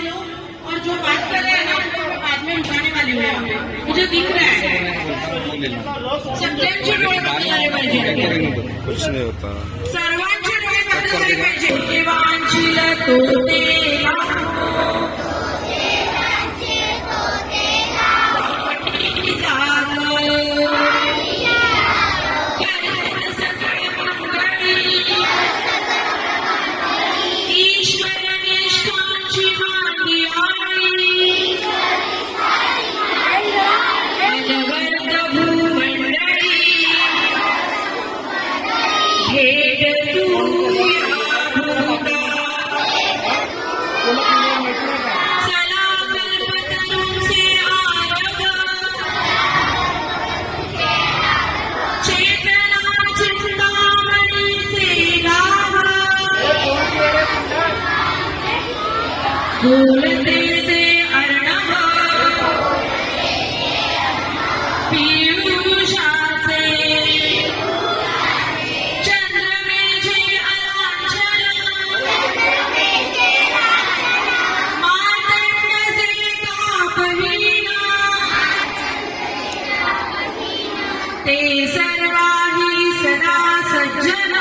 Low और जो बात कर रहे हैं ना उनको बाद में उठाने वाले हुए हैं। मुझे दिख रहा है सगळ्यांचे डोळे बंद झाले पाहिजे, कुछ नहीं होता। सर्वांचे डोळे बंद झाले पाहिजे। देवांची तोते बोलते से अर्णव पीयूषाचे चंद्रमेचे अलांछन मातंडसे तापहीन ते सर्वाही सदा सज्जन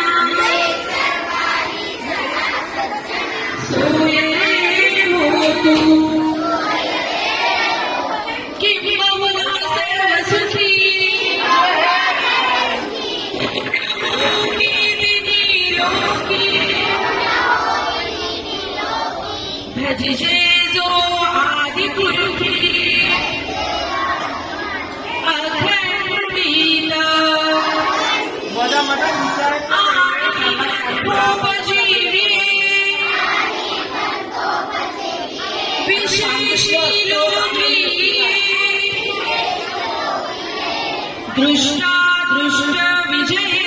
भजजे जो आदि पुरुषी अखंडित आनंदोपजीवी विशेषी लोकी दृष्टा दृष्ट विजये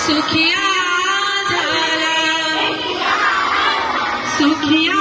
सुखिया झाला सुखिया